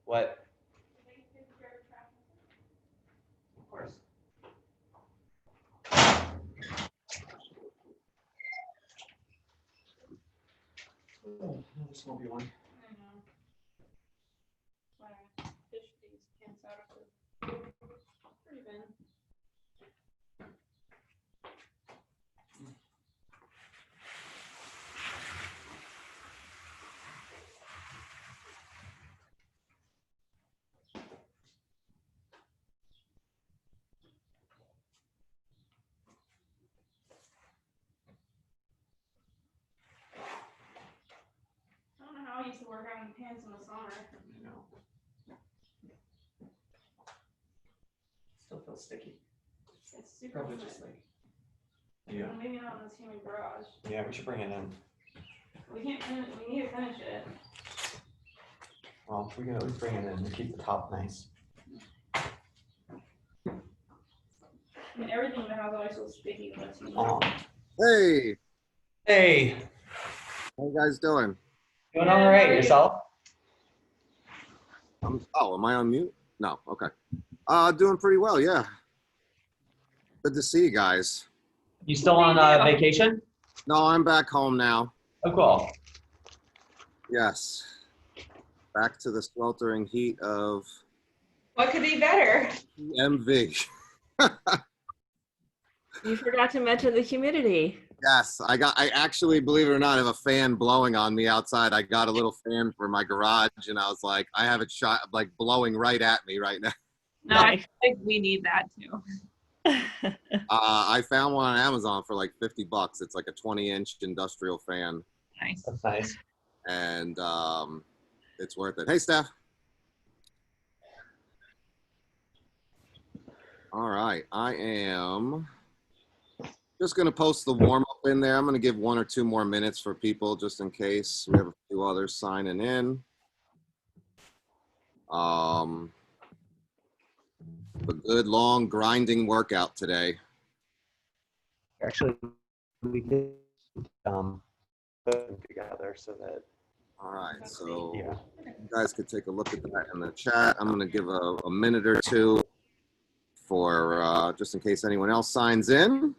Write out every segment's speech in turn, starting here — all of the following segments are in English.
What? Of course. Oh, this won't be one. I know. Why fish these pants out of the pretty bin. I don't know how I used to work out in pants in the summer. I know. Still feels sticky. It's super Probably humid. just like. Yeah. Well, maybe not in this humid garage. Yeah, we should bring it in. We can't finish. We need to finish it. Well, we can always bring it in and keep the top nice. I mean, everything in the house always feels sticky when it's humid. Oh. Hey, Hey, how you guys doing? doing Yeah, all how are right? you? Yourself? Oh, am I on mute? No, okay. Doing pretty well, yeah. Good to see you guys. You still on vacation? No, I'm back home now. Oh, cool. Yes. Back to the sweltering heat of What could be better? MV. You forgot to mention the humidity. Yes, I actually, believe it or not, have a fan blowing on me outside. I got a little fan for my garage, and I was like, I have it shot, like blowing right at me right now. No, I think we need that too. I found one on Amazon for like $50. It's like a 20-inch industrial fan, Nice. That's nice. and it's worth it. Hey, Steph. All right, I am just going to post the warm-up in there. I'm going to give 1 or 2 more minutes for people just in case. We have a few others signing in. A good, long, grinding workout today. Actually, we could put them together so that. All right, so Yeah. you guys could take a look at that in the chat. I'm going to give a minute or two for just in case anyone else signs in,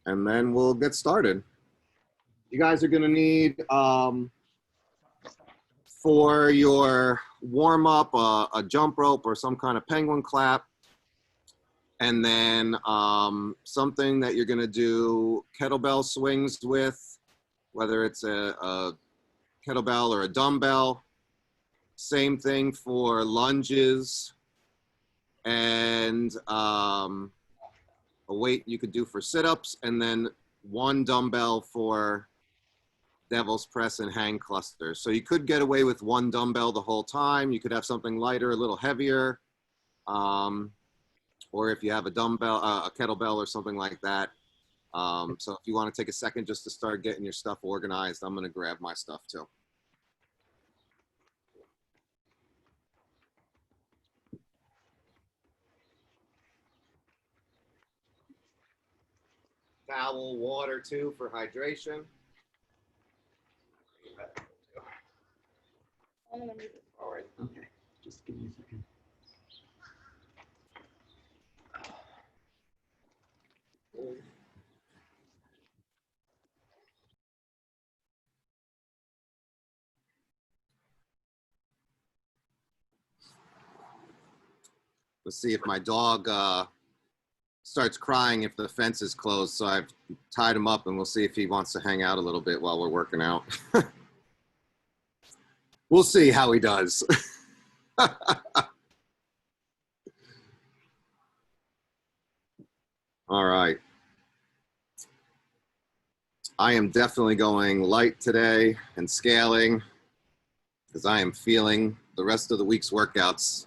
and then we'll get started. You guys are going to need, for your warm-up, a jump rope or some kind of penguin clap, and then something that you're going to do kettlebell swings with, whether it's a kettlebell or a dumbbell. Same thing for lunges, and a weight you could do for sit-ups, and then 1 dumbbell for devil's press and hang clusters. So you could get away with 1 dumbbell the whole time. You could have something lighter, a little heavier, or if you have a dumbbell, a kettlebell or something like that. So if you want to take a second just to start getting your stuff organized, I'm going to grab my stuff too. Towel, water too for hydration. I'm gonna move it forward. Okay, just give me a second. Let's see if my dog starts crying if the fence is closed. So I've tied him up, and we'll see if he wants to hang out a little bit while we're working out. We'll see how he does. All right. I am definitely going light today and scaling because I am feeling the rest of the week's workouts.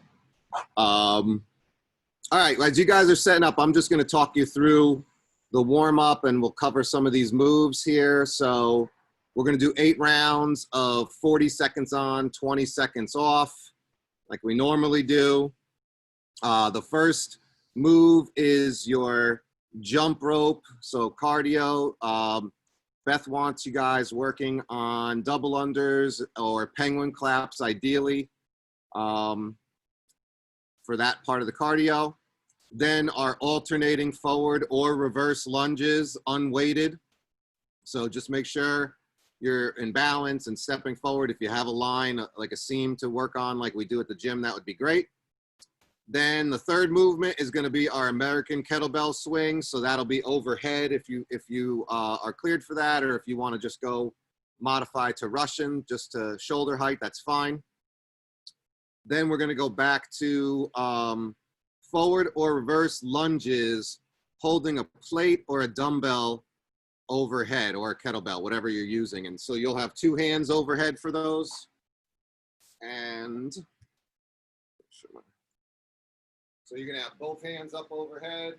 All right, as you guys are setting up, I'm just going to talk you through the warm up, and we'll cover some of these moves here. So we're going to do 8 rounds of 40 seconds on, 20 seconds off, like we normally do. The first move is your jump rope, so cardio. Beth wants you guys working on double unders or penguin claps, ideally. for that part of the cardio. Then our alternating forward or reverse lunges, unweighted. So just make sure you're in balance and stepping forward. If you have a line, like a seam to work on like we do at the gym, that would be great. Then the third movement is going to be our American kettlebell swing. So that'll be overhead if you are cleared for that, or if you want to just go modify to Russian, just to shoulder height, that's fine. Then we're going to go back to forward or reverse lunges, holding a plate or a dumbbell overhead, or a kettlebell, whatever you're using. And so you'll have two hands overhead for those. And so you're gonna have both hands up overhead,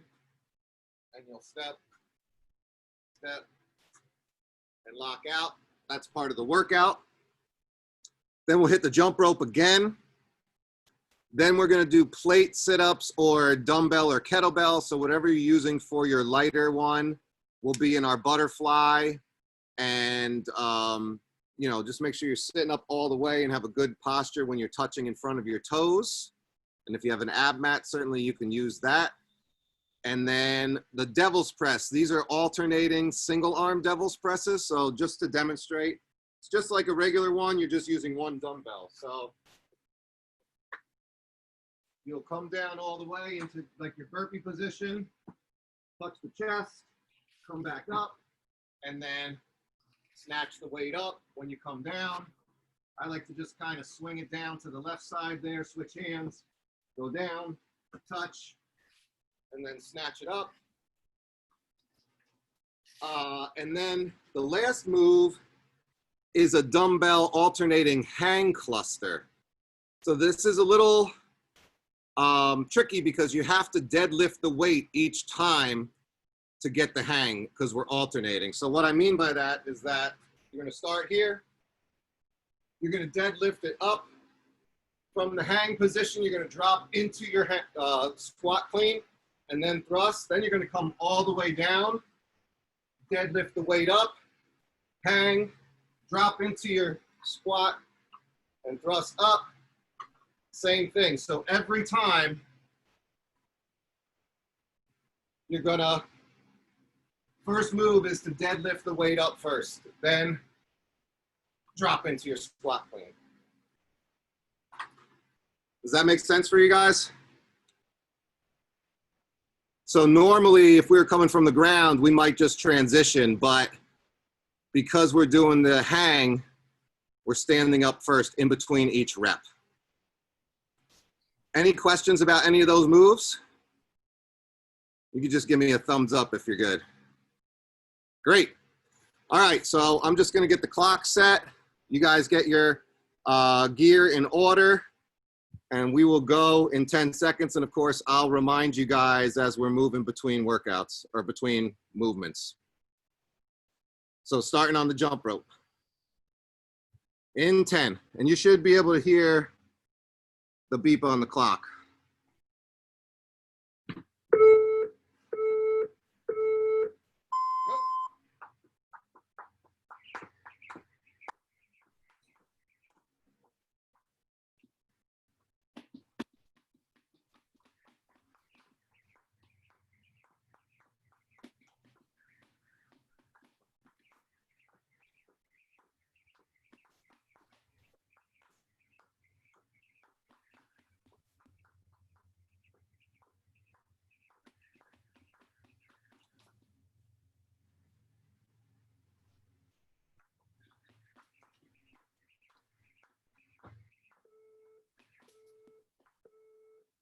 and you'll step, and lock out. That's part of the workout. Then we'll hit the jump rope again. Then we're gonna do plate sit-ups or dumbbell or kettlebell. So whatever you're using for your lighter one will be in our butterfly. And you know, just make sure you're sitting up all the way and have a good posture when you're touching in front of your toes. And if you have an ab mat, certainly you can use that. And then the devil's press. These are alternating single arm devil's presses. So just to demonstrate, it's just like a regular one. You're just using one dumbbell. So you'll come down all the way into like your burpee position, touch the chest, come back up, and then snatch the weight up when you come down. I like to just kind of swing it down to the left side there, switch hands, go down, touch, and then snatch it up. And then the last move is a dumbbell alternating hang cluster. So this is a little tricky because you have to deadlift the weight each time to get the hang because we're alternating. So what I mean by that is that you're going to start here. You're going to deadlift it up. From the hang position, you're going to drop into your squat clean and then thrust. Then you're going to come all the way down, deadlift the weight up, hang, drop into your squat and thrust up. Same thing. So every time you're going to, first move is to deadlift the weight up first, then drop into your squat clean. Does that make sense for you guys? So normally if we were coming from the ground, we might just transition, but because we're doing the hang, we're standing up first in between each rep. Any questions about any of those moves? You can just give me a thumbs up if you're good. Great. All right, so I'm just gonna get the clock set. You guys get your gear in order. And we will go in 10 seconds. And of course, I'll remind you guys as we're moving between workouts or between movements. So starting on the jump rope. In 10. And you should be able to hear the beep on the clock.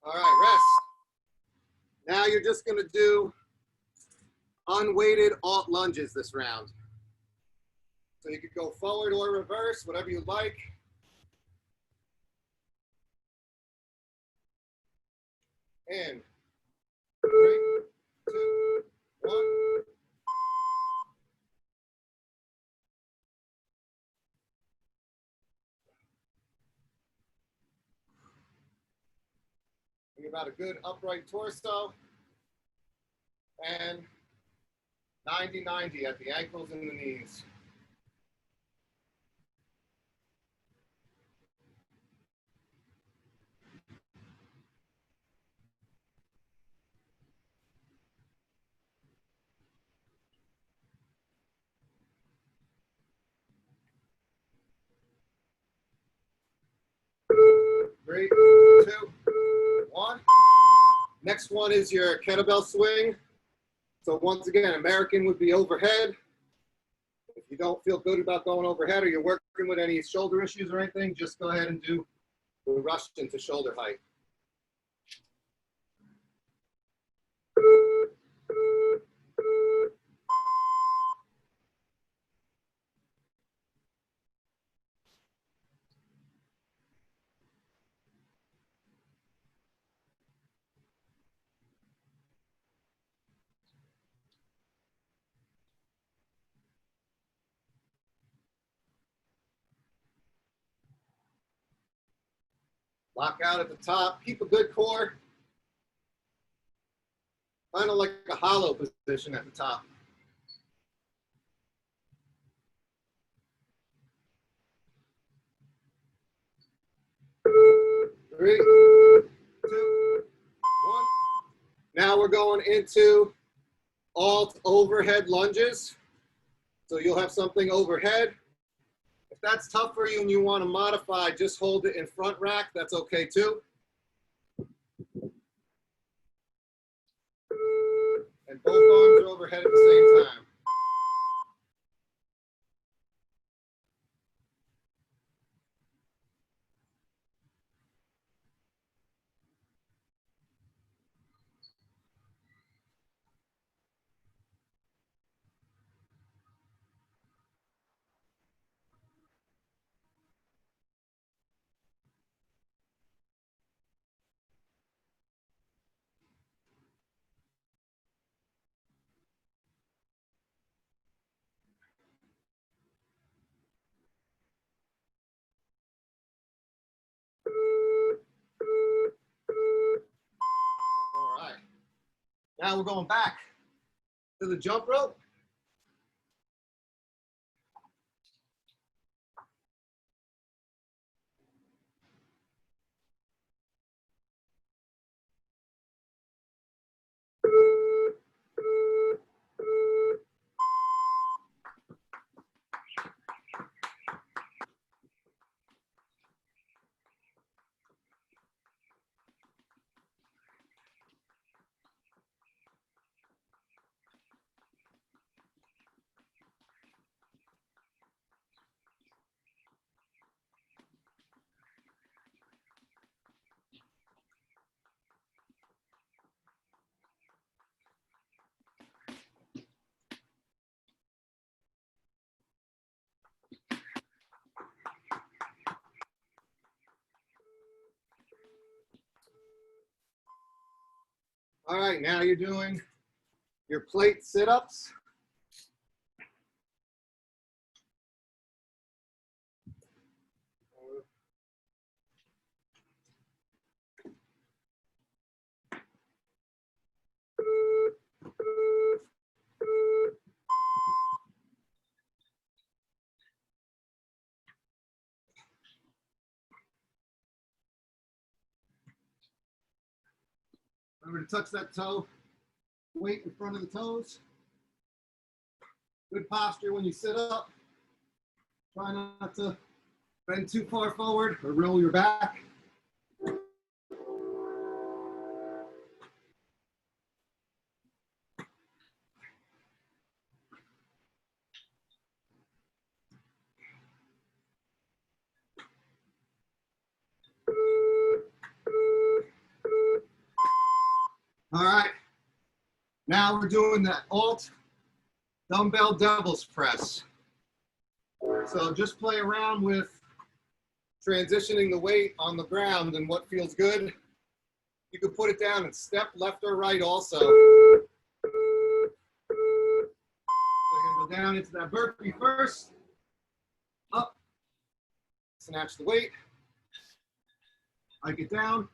All right, rest. Now you're just gonna do unweighted alt lunges this round. So you could go forward or reverse, whatever you like. In 3, 2, 1. Think about a good upright torso. And 90-90 at the ankles and the knees. 3, 2, 1. Next one is your kettlebell swing. So once again, American would be overhead. If you don't feel good about going overhead or you're working with any shoulder issues or anything, just go ahead and do the rush into shoulder height. Lock out at the top. Keep a good core. Kind of like a hollow position at the top. 3, 2, 1. Now we're going into alt overhead lunges. So you'll have something overhead. If that's tough for you and you want to modify, just hold it in front rack. That's okay too. And both arms are overhead at the same time. All right. Now we're going back to the jump rope. All right, now you're doing your plate sit-ups. Remember to touch that toe, weight in front of the toes. Good posture when you sit up. Try not to bend too far forward or roll your back. All right, now we're doing that alt dumbbell devil's press. So just play around with transitioning the weight on the ground and what feels good. You can put it down and step left or right also. So you're gonna go down into that burpee first, up, snatch the weight, hike it down.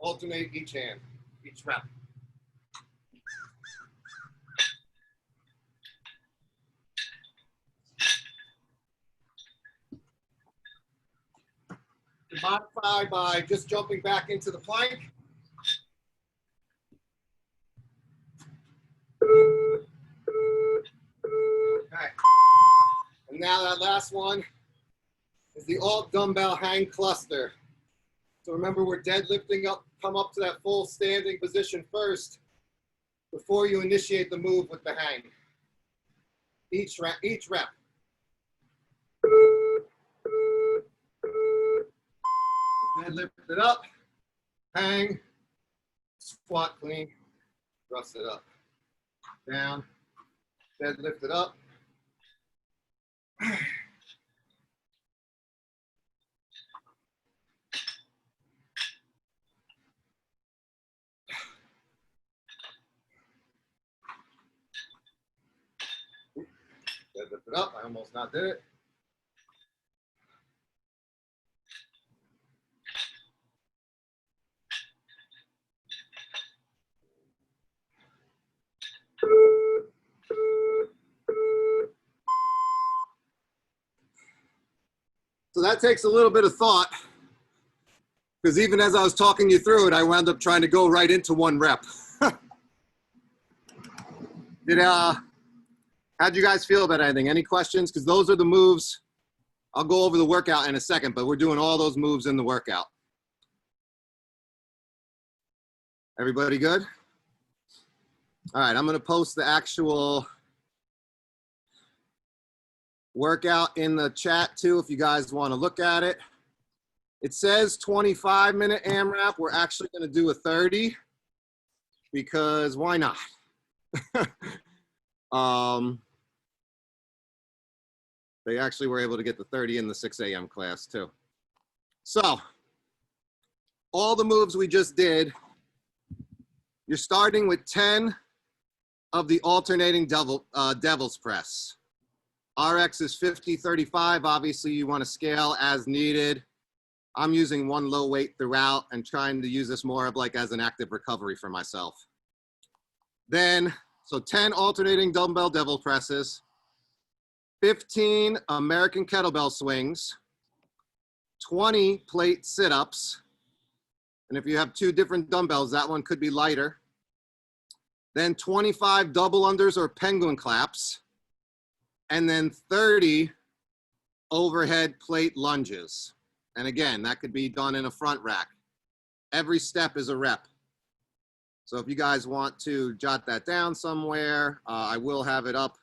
Alternate each hand, each rep. You modify by just jumping back into the plank. now that last one is the alt dumbbell hang cluster. So remember, we're deadlifting up, come up to that full standing position first before you initiate the move with the hang. Each rep. Deadlift it up, hang, squat clean, thrust it up, down, deadlift it up. Deadlift it up, I almost not did it. So that takes a little bit of thought, because even as I was talking you through it, I wound up trying to go right into one rep. How'd you guys feel about anything? Any questions? Because those are the moves. I'll go over the workout in a second, but we're doing all those moves in the workout. Everybody good? All right, I'm going to post the actual workout in the chat too, if you guys want to look at it. It says 25-minute AMRAP. We're actually going to do a 30 because why not? They actually were able to get the 30 in the 6 a.m. class too. So all the moves we just did, you're starting with 10 of the alternating devil's press. RX is 50, 35. Obviously you want to scale as needed. I'm using one low weight throughout and trying to use this more of like as an active recovery for myself. Then, so 10 alternating dumbbell devil presses, 15 American kettlebell swings, 20 plate sit-ups. And if you have 2 different dumbbells, that one could be lighter. Then 25 double unders or penguin claps. And then 30 overhead plate lunges. And again, that could be done in a front rack. Every step is a rep. So if you guys want to jot that down somewhere, I will have it up.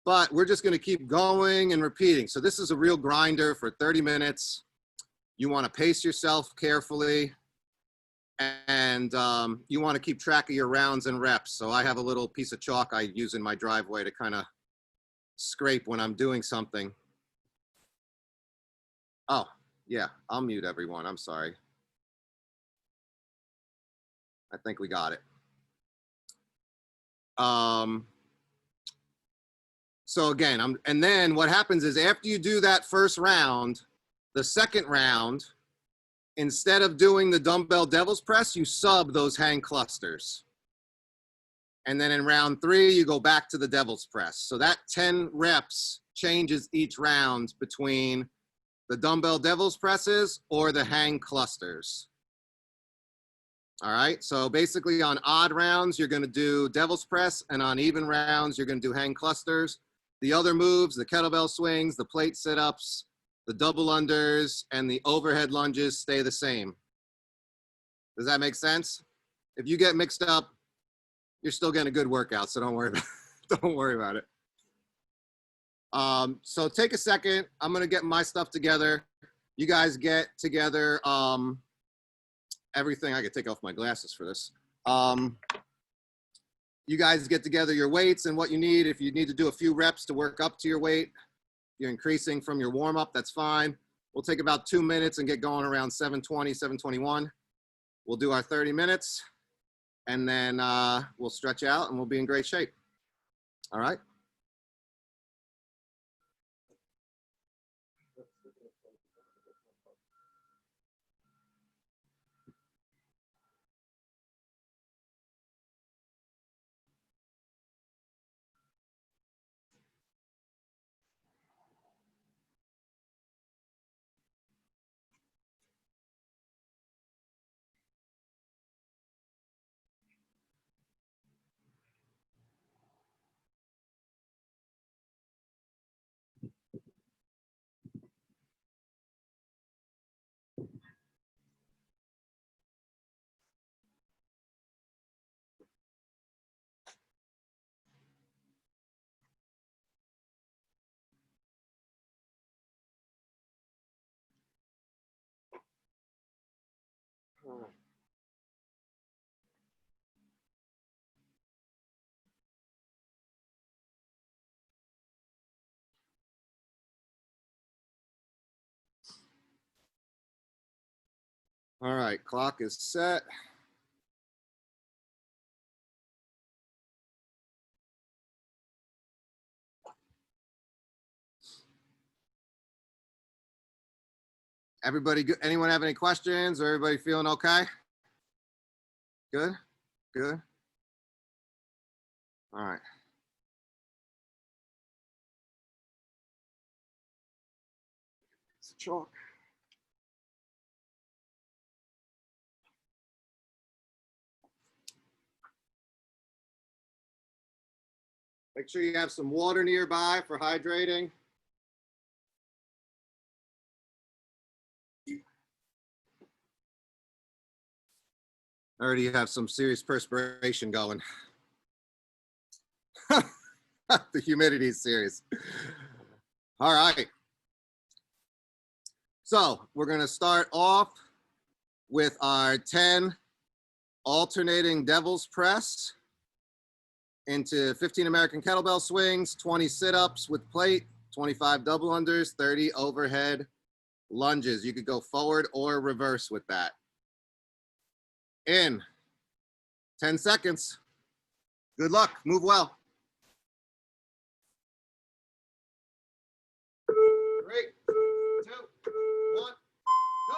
But we're just going to keep going and repeating. So this is a real grinder for 30 minutes. You want to pace yourself carefully. And you want to keep track of your rounds and reps. So I have a little piece of chalk I use in my driveway to kind of scrape when I'm doing something. Oh, yeah, I'll mute everyone. I'm sorry. I think we got it. So again, and then what happens is after you do that first round, the second round, instead of doing the dumbbell devil's press, you sub those hang clusters. And then in round 3, you go back to the devil's press. So that 10 reps changes each round between the dumbbell devil's presses or the hang clusters. All right, so basically on odd rounds, you're gonna do devil's press, and on even rounds, you're gonna do hang clusters. The other moves, the kettlebell swings, the plate sit-ups, the double unders, and the overhead lunges stay the same. Does that make sense? If you get mixed up, you're still getting a good workout, so don't worry about it. Don't worry about it. So take a second. I'm gonna get my stuff together. You guys get together everything. I could take off my glasses for this. You guys get together your weights and what you need. If you need to do a few reps to work up to your weight, you're increasing from your warm-up, that's fine. We'll take about 2 minutes and get going around 7:20, 7:21. We'll do our 30 minutes, and then we'll stretch out and we'll be in great shape. All right? All right, clock is set. Everybody good? Anyone have any questions or everybody feeling okay? Good, good. All right. It's a chalk. Make sure you have some water nearby for hydrating. I already have some serious perspiration going. The humidity is serious. All right. So we're going to start off with our 10 alternating devil's press into 15 American kettlebell swings, 20 sit-ups with plate, 25 double unders, 30 overhead lunges. You could go forward or reverse with that. In 10 seconds. Good luck. Move well. 3, 2, 1, go.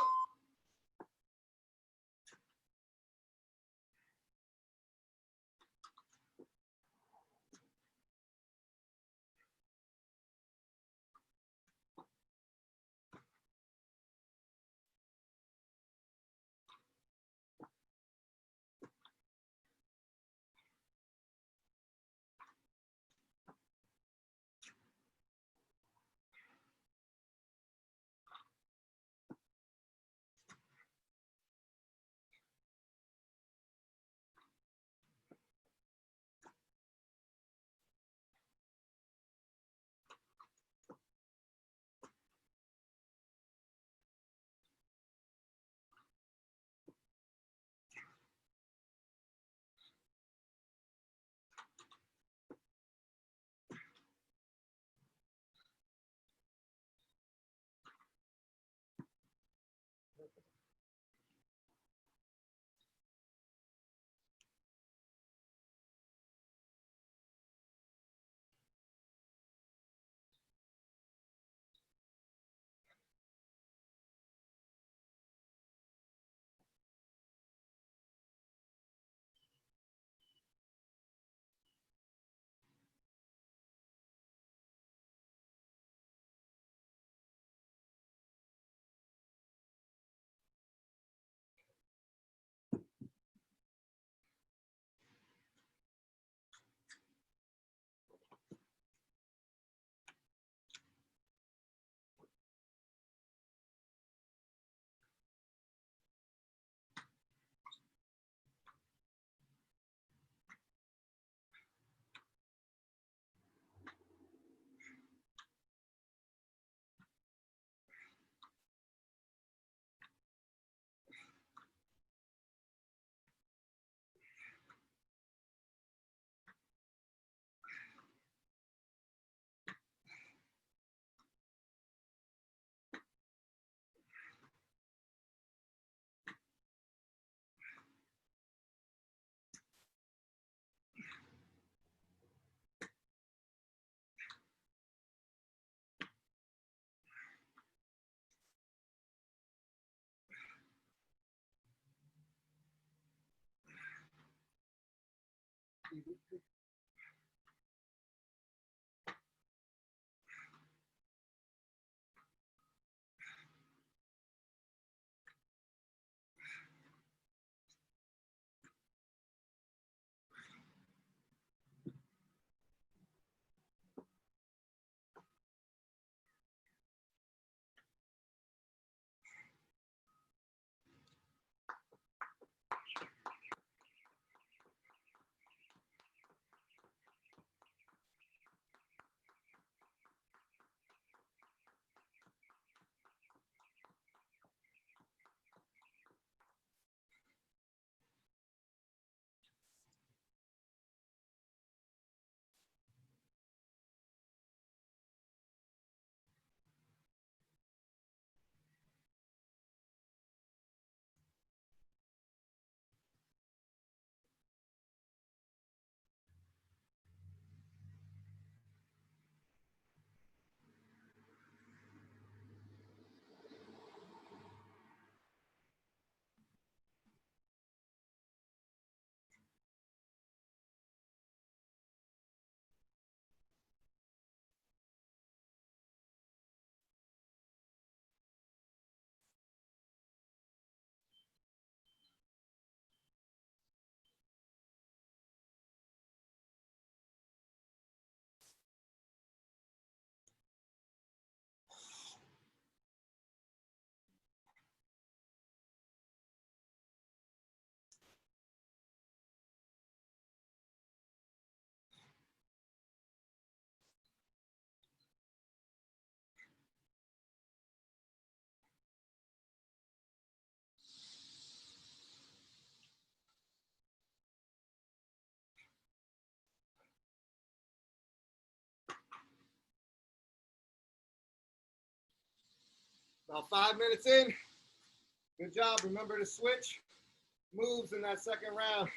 About 5 minutes in. Good job. Remember to switch moves in that second round.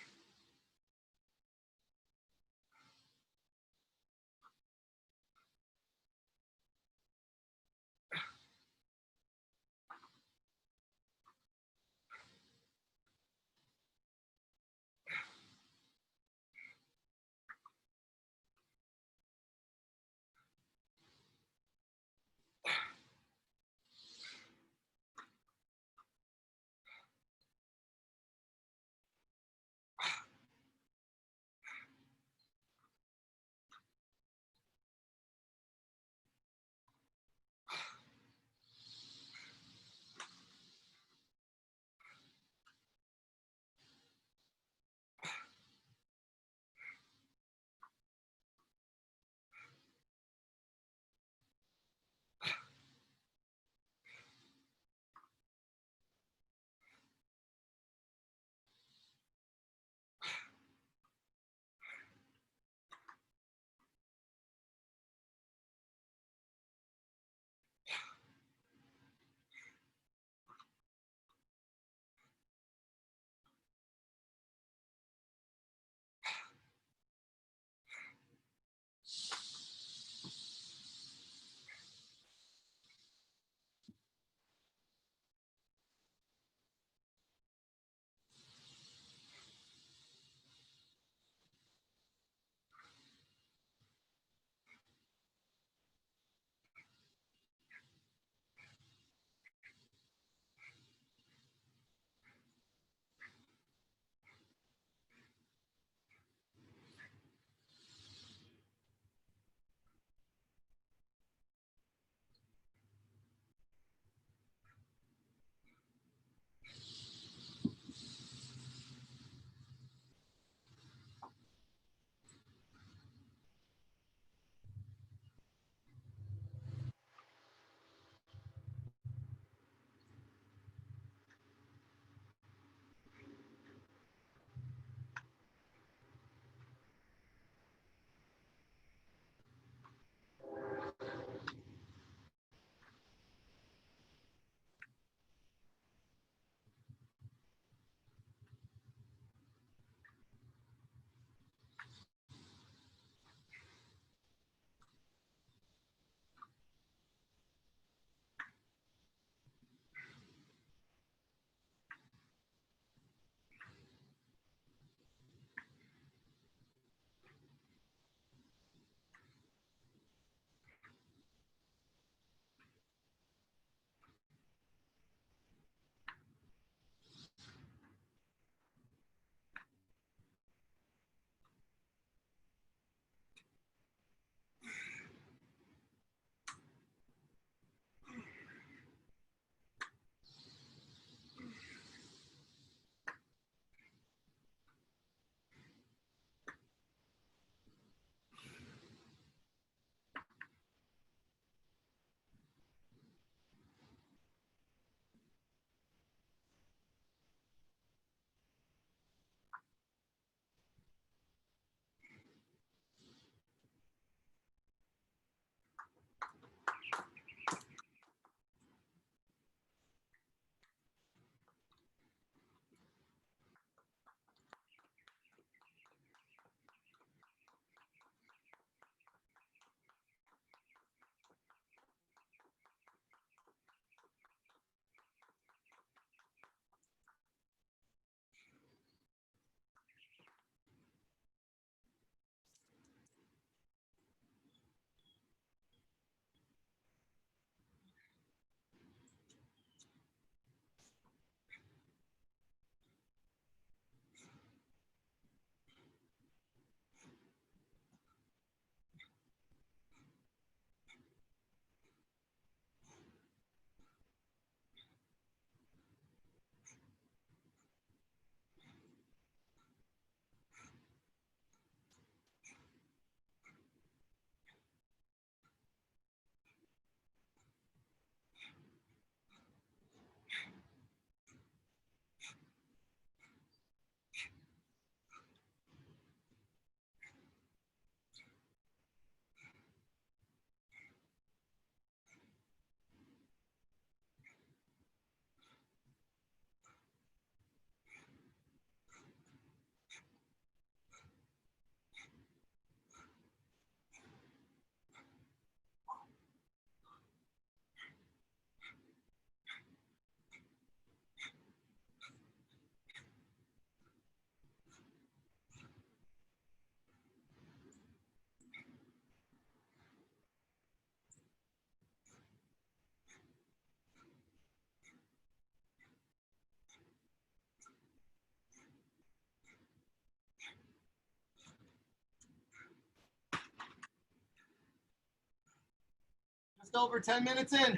over 10 minutes in.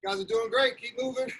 You guys are doing great. Keep moving.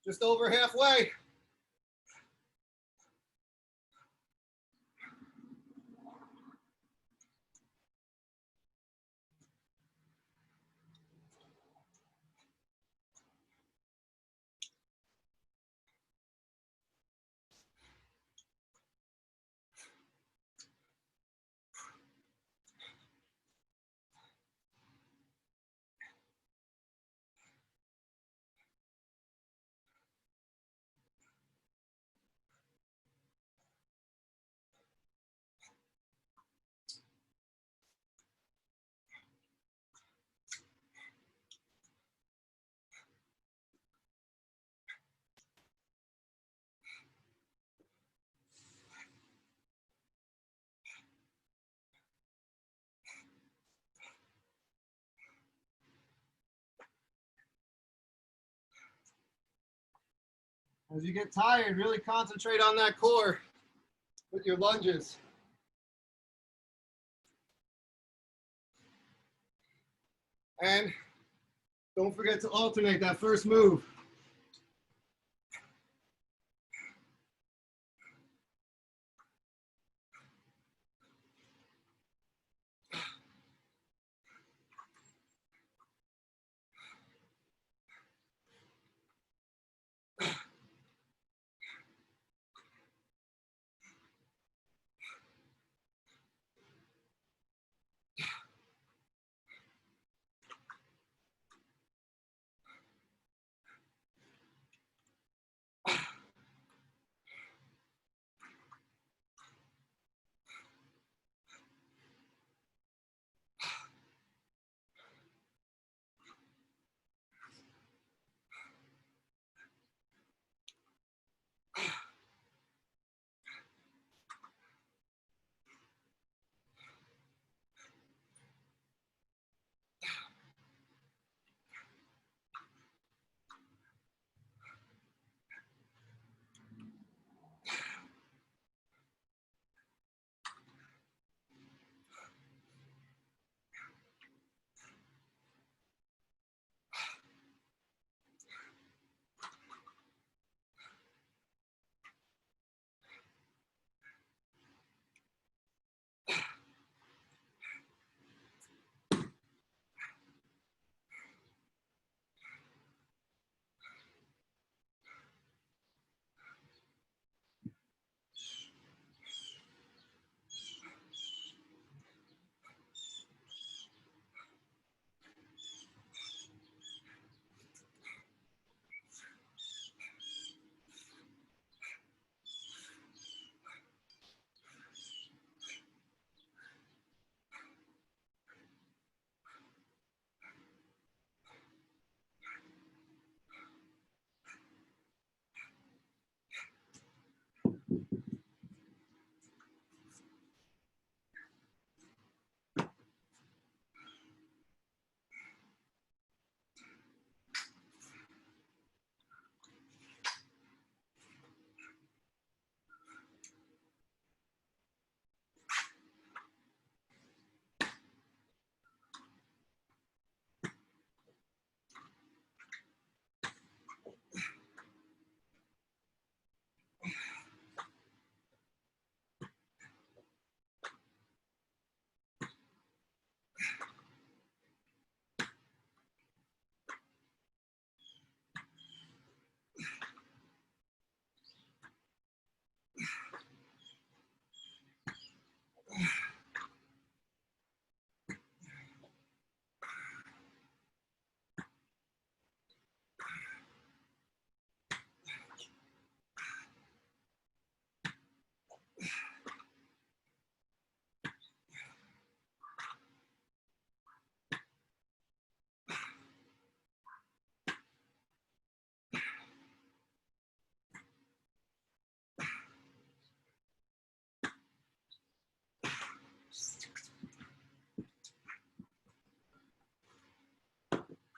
Just over halfway. As you get tired, really concentrate on that core with your lunges. And don't forget to alternate that first move.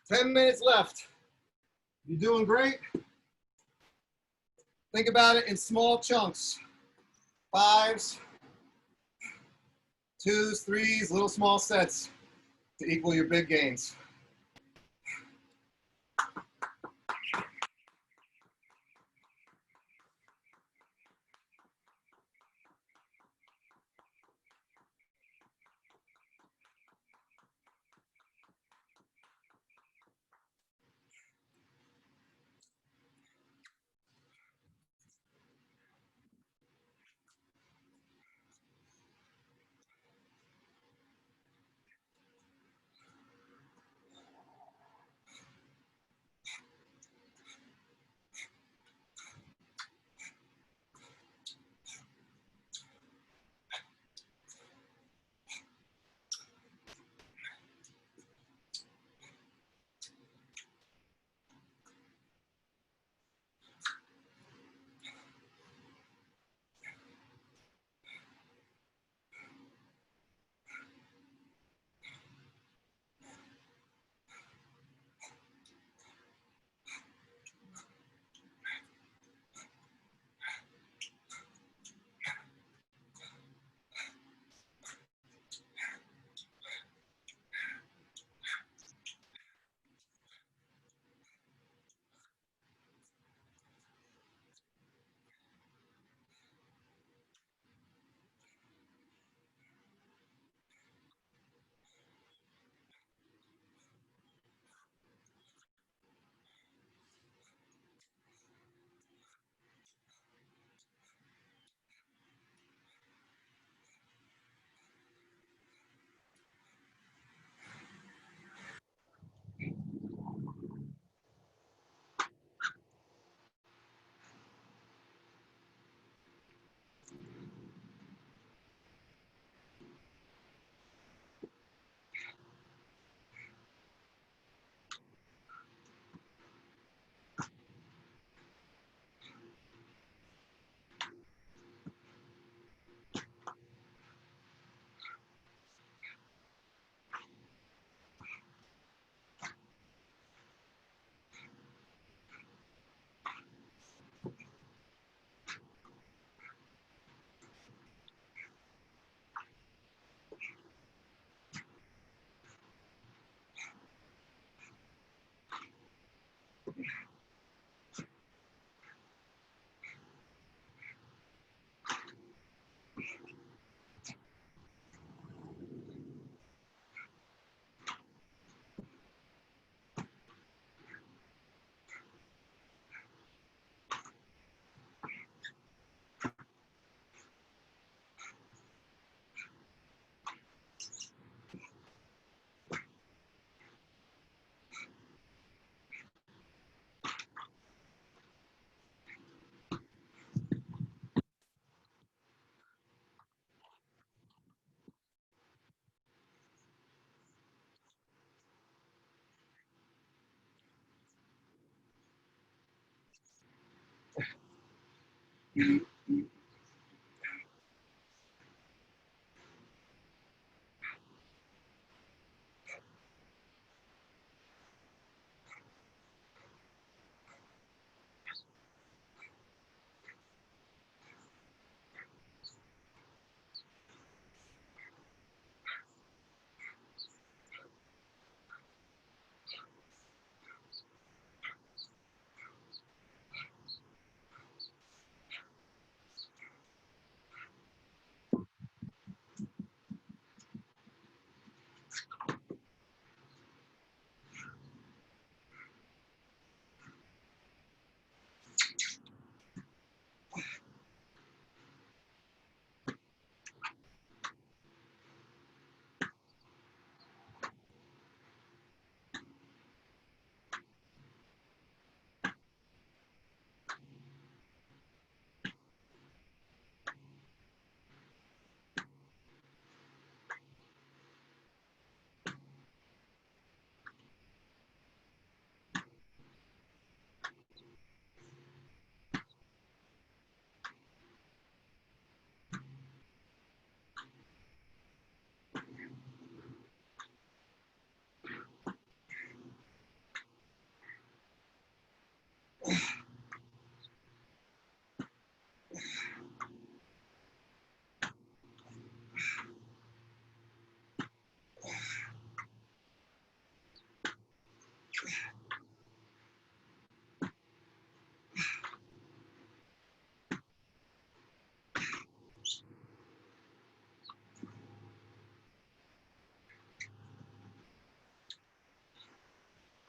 Ten minutes left. You're doing great. Think about it in small chunks. 5s, 2s, 3s, little small sets to equal your big gains.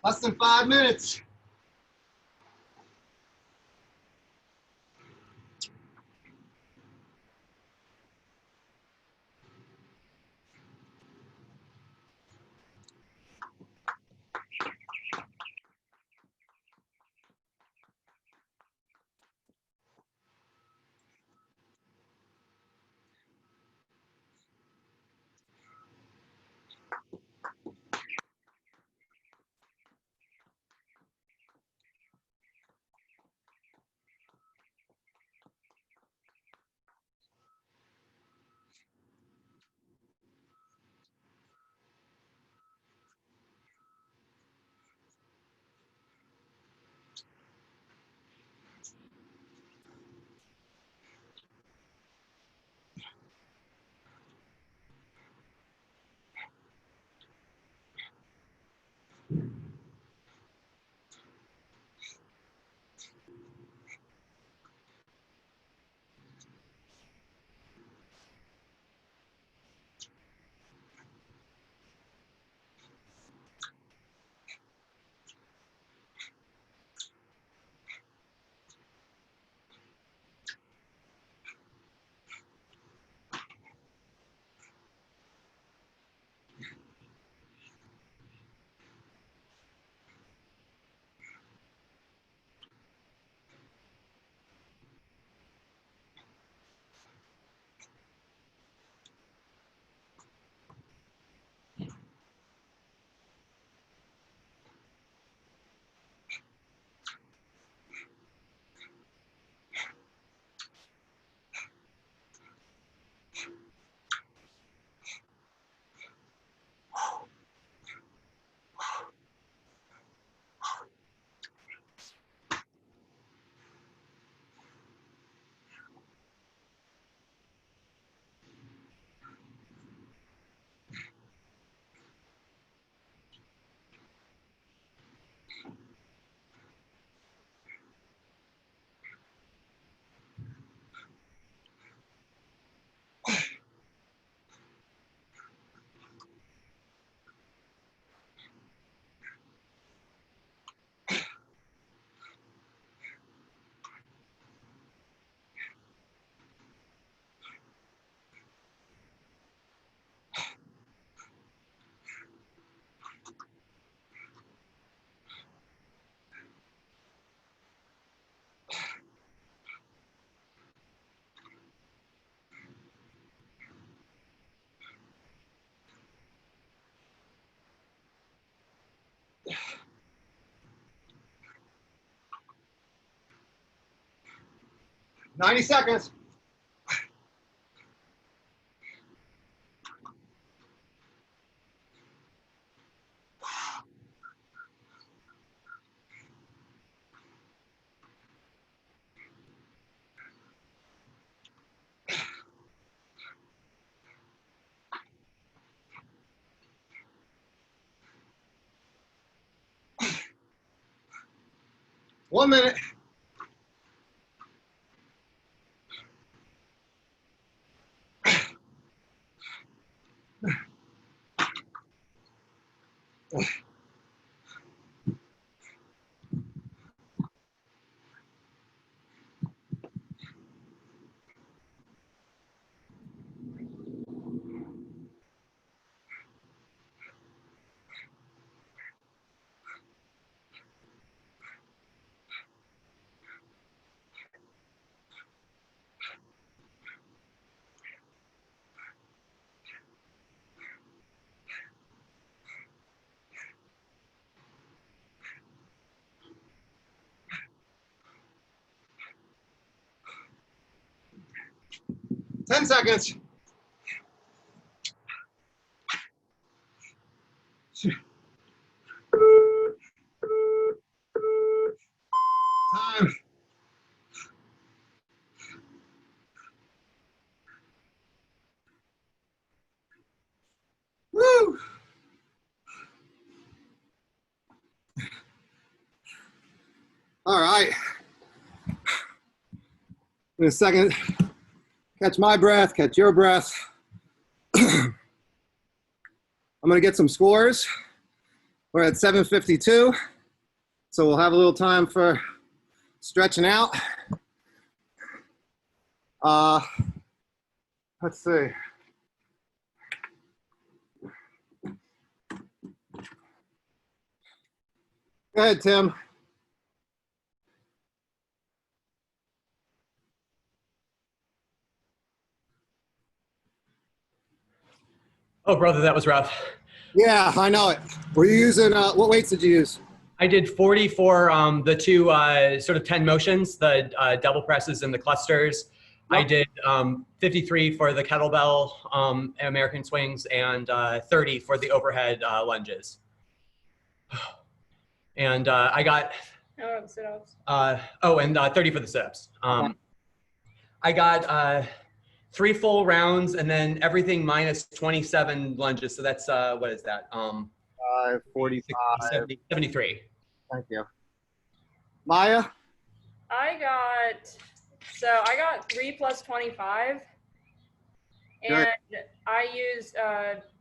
Less than 5 minutes. 90 seconds. One minute. Ten seconds. Time. Woo! All right. In a second, catch my breath, catch your breath. I'm gonna get some scores. We're at 7:52, so we'll have a little time for stretching out. Let's see. Go ahead, Tim. Oh, brother, that was rough. Yeah, I know it. Were you using, what weights did you use? I did 40 for the two sort of 10 motions, the double presses and the clusters. I did 53 for the kettlebell American swings and 30 for the overhead lunges. And I got, Sit-ups. and 30 for the sit-ups. I got 3 full rounds and then everything minus 27 lunges. So that's, what is that? 45. 73. Thank you. Maya? I got 3 plus 25. And I used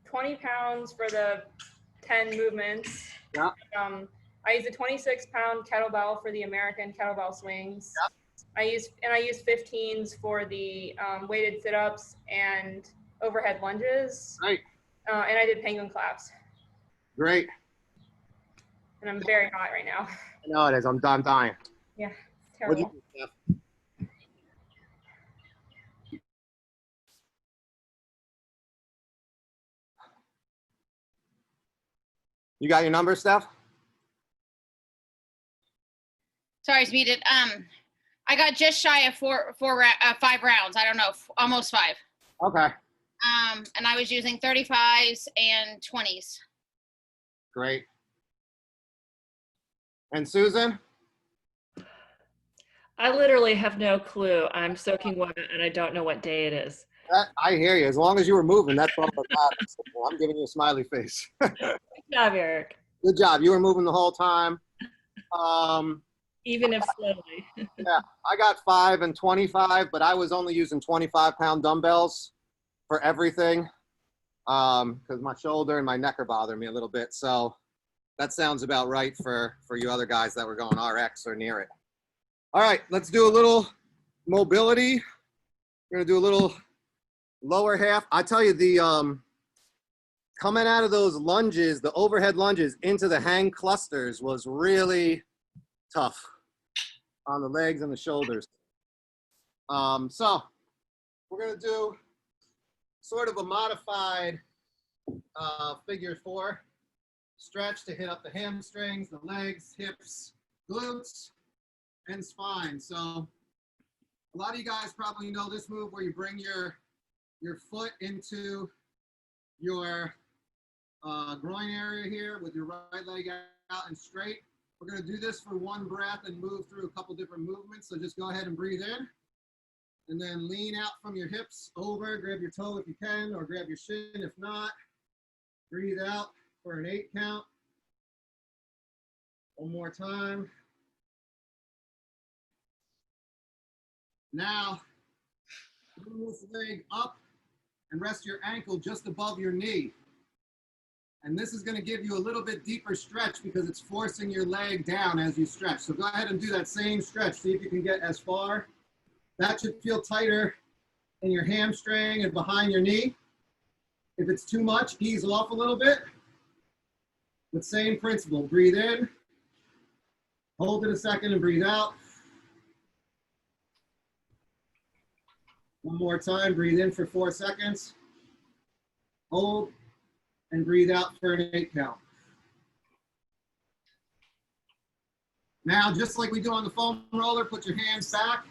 20 pounds for the 10 movements. Yeah. I used a 26-pound kettlebell for the American kettlebell swings. Yeah. I used 15s for the weighted sit-ups and overhead lunges. Great. And I did penguin claps. Great. And I'm very hot right now. I know it is. I'm dying. Yeah, What'd terrible. you do, Steph? You got your number, Steph? Sorry, it's muted. I got just shy of 5 rounds. I don't know, almost 5. Okay. And I was using 35s and 20s. Great. And Susan? I literally have no clue. I'm soaking wet and I don't know what day it is. I hear you. As long as you were moving, that's all that matters. I'm giving you a smiley face. Good job, Eric. Good job. You were moving the whole time. Even if slowly. Yeah, I got 5 and 25, but I was only using 25-pound dumbbells for everything because my shoulder and my neck are bothering me a little bit. So that sounds about right for you other guys that were going RX or near it. All right, let's do a little mobility. We're gonna do a little lower half. I tell you, the coming out of those lunges, the overhead lunges into the hang clusters was really tough on the legs and the shoulders. So we're gonna do sort of a modified figure 4 stretch to hit up the hamstrings, the legs, hips, glutes, and spine. So A lot of you guys probably know this move where you bring your foot into your groin area here with your right leg out and straight. We're going to do this for one breath and move through a couple different movements. So just go ahead and breathe in and then lean out from your hips over, grab your toe if you can, or grab your shin if not. Breathe out for an 8 count. One more time. Now, bring this leg up and rest your ankle just above your knee. And this is going to give you a little bit deeper stretch because it's forcing your leg down as you stretch. So go ahead and do that same stretch. See if you can get as far. That should feel tighter in your hamstring and behind your knee. If it's too much, ease off a little bit. But same principle. Breathe in. Hold it a second and breathe out. One more time. Breathe in for 4 seconds. Hold. And breathe out for an 8 count. Now, just like we do on the foam roller, put your hands back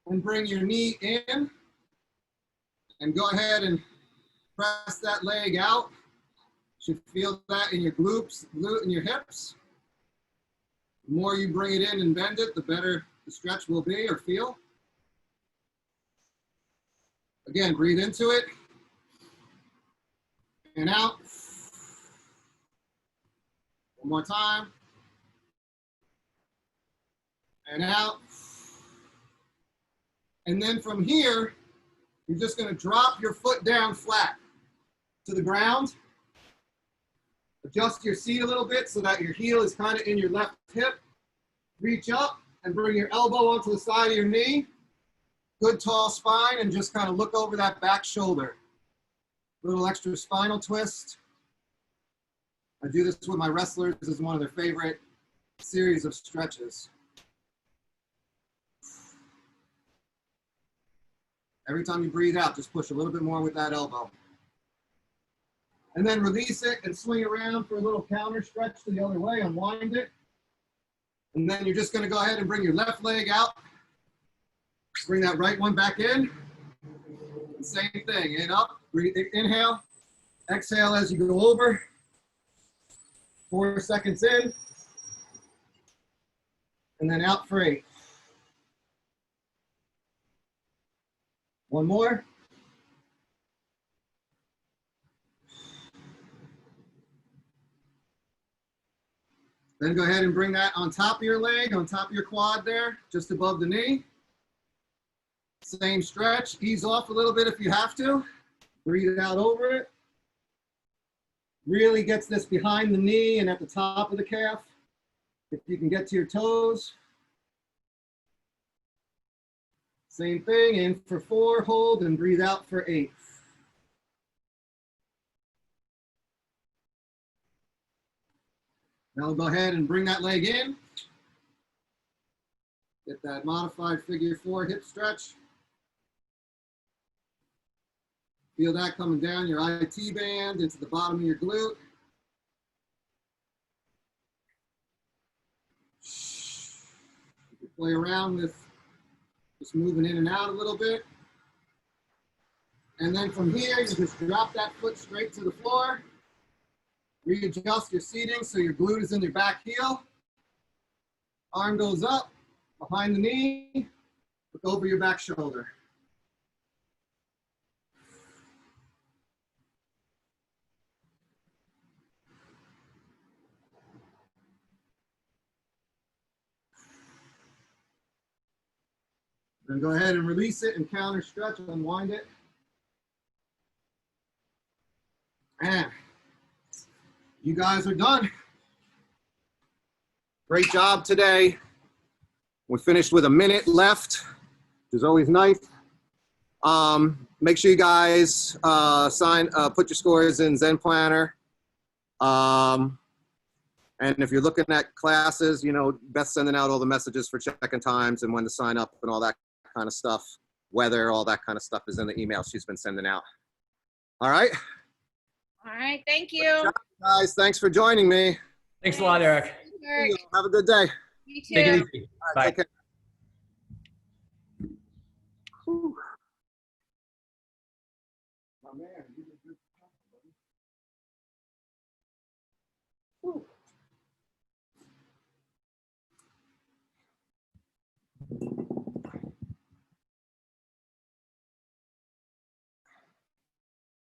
and bring your knee in. And go ahead and press that leg out. You should feel that in your glute and your hips. The more you bring it in and bend it, the better the stretch will be or feel. Again, breathe into it. And out. One more time. And out. And then from here, you're just going to drop your foot down flat to the ground. Adjust your seat a little bit so that your heel is kind of in your left hip. Reach up and bring your elbow onto the side of your knee. Good tall spine and just kind of look over that back shoulder. Little extra spinal twist. I do this with my wrestlers. This is one of their favorite series of stretches. Every time you breathe out, just push a little bit more with that elbow. And then release it and swing around for a little counter stretch to the other way, unwind it. And then you're just gonna go ahead and bring your left leg out. Bring that right one back in. And same thing, in up, breathe, inhale, exhale as you go over. 4 seconds in. And then out for 8. One more. Then go ahead and bring that on top of your leg, on top of your quad there, just above the knee. Same stretch, ease off a little bit if you have to. Breathe it out over it. Really gets this behind the knee and at the top of the calf. If you can get to your toes. Same thing, in for 4, hold, and breathe out for 8. Now we'll go ahead and bring that leg in. Get that modified figure 4 hip stretch. Feel that coming down your IT band into the bottom of your glute. You can play around with just moving in and out a little bit. And then from here, you just drop that foot straight to the floor. Readjust your seating so your glute is in your back heel. Arm goes up, behind the knee, look over your back shoulder. Then go ahead and release it and counter stretch, unwind it. And you guys are done. Great job today. We finished with a minute left, which is always nice. Make sure you guys put your scores in Zen Planner. And if you're looking at classes, you know, Beth's sending out all the messages for check-in times and when to sign up and all that kind of stuff. Weather, all that kind of stuff is in the email she's been sending out. All right. All right, thank you. Guys, thanks for joining me. Thanks a lot, Eric. Have a good day. You too. Take it easy. All right, Bye. take care. My man, you just